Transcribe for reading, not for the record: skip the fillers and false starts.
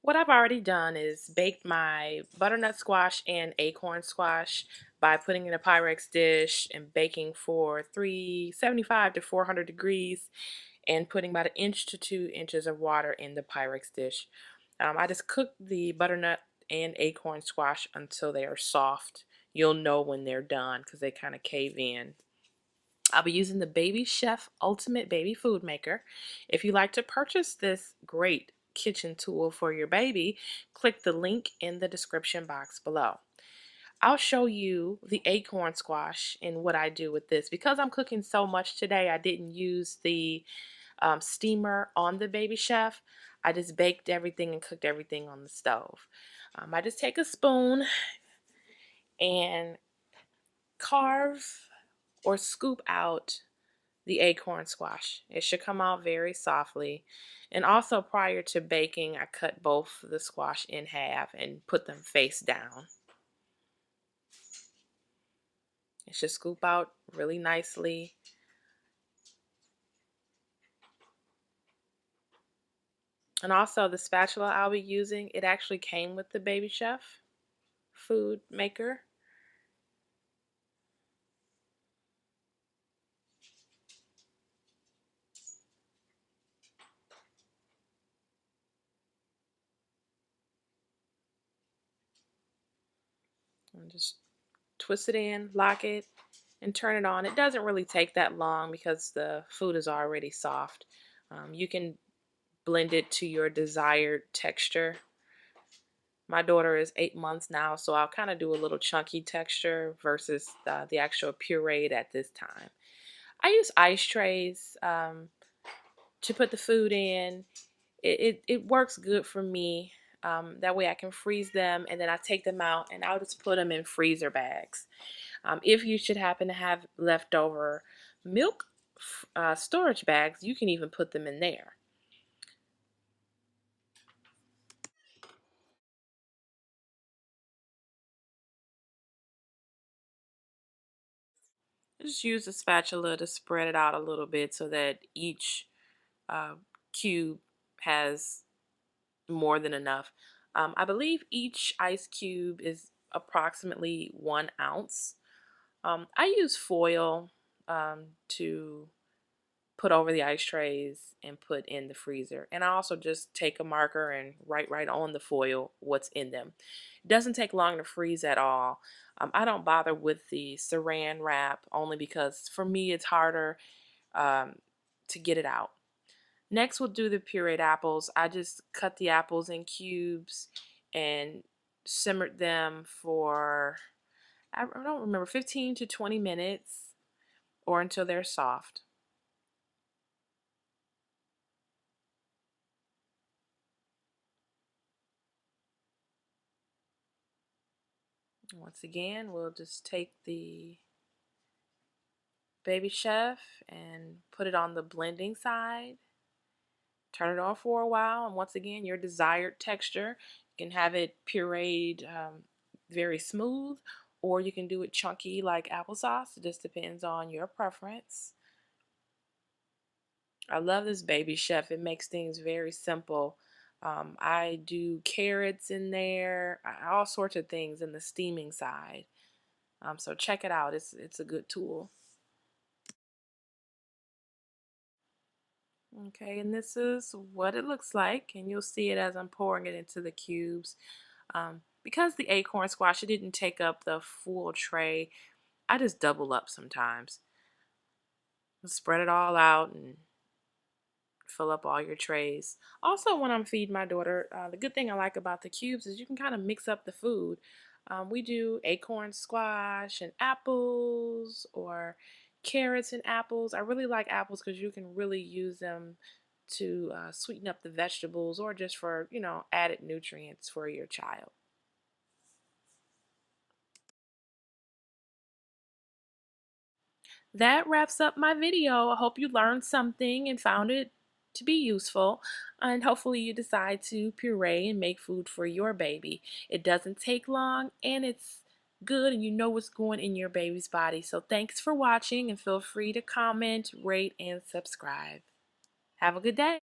What I've already done is baked my butternut squash and acorn squash by putting in a Pyrex dish and baking for 375 to 400 degrees and putting about 1 to 2 inches of water in the Pyrex dish. I just cook the butternut and acorn squash until they are soft. You'll know when they're done because they kind of cave in. I'll be using the Baby Chef Ultimate Baby Food Maker. If you like to purchase this great kitchen tool for your baby, click the link in the description box below. I'll show you the acorn squash and what I do with this. Because I'm cooking so much today, I didn't use the steamer on the Baby Chef. I just baked everything and cooked everything on the stove. I just take a spoon and carve or scoop out the acorn squash. It should come out very softly. And also prior to baking, I cut both the squash in half and put them face down. It should scoop out really nicely. And also the spatula I'll be using, it actually came with the Baby Chef food maker. And just twist it in, lock it, and turn it on. It doesn't really take that long because the food is already soft. You can blend it to your desired texture. My daughter is 8 months now, so I'll kind of do a little chunky texture versus the actual pureed at this time. I use ice trays to put the food in. It works good for me. That way I can freeze them and then I take them out and I'll just put them in freezer bags. If you should happen to have leftover milk storage bags, you can even put them in there. Just use a spatula to spread it out a little bit so that each uh, cube has more than enough. I believe each ice cube is approximately 1 ounce. I use foil to put over the ice trays and put in the freezer. And I also just take a marker and write right on the foil what's in them. It doesn't take long to freeze at all. I don't bother with the saran wrap only because for me it's harder um, to get it out. Next we'll do the pureed apples. I just cut the apples in cubes and simmered them for, I don't remember, 15 to 20 minutes or until they're soft. Once again, we'll just take the Baby Chef and put it on the blending side. Turn it on for a while, and once again, your desired texture. You can have it pureed very smooth, or you can do it chunky like applesauce. It just depends on your preference. I love this Baby Chef. It makes things very simple. I do carrots in there, all sorts of things in the steaming side. So check it out. It's a good tool. Okay, and this is what it looks like, and you'll see it as I'm pouring it into the cubes. Because the acorn squash, it didn't take up the full tray, I just double up sometimes. Spread it all out and fill up all your trays. Also, when I'm feeding my daughter, the good thing I like about the cubes is you can kind of mix up the food. We do acorn squash and apples or carrots and apples. I really like apples because you can really use them to sweeten up the vegetables or just for, added nutrients for your child. That wraps up my video. I hope you learned something and found it to be useful, and hopefully you decide to puree and make food for your baby. It doesn't take long and it's good and you know what's going in your baby's body. So thanks for watching and feel free to comment, rate, and subscribe. Have a good day.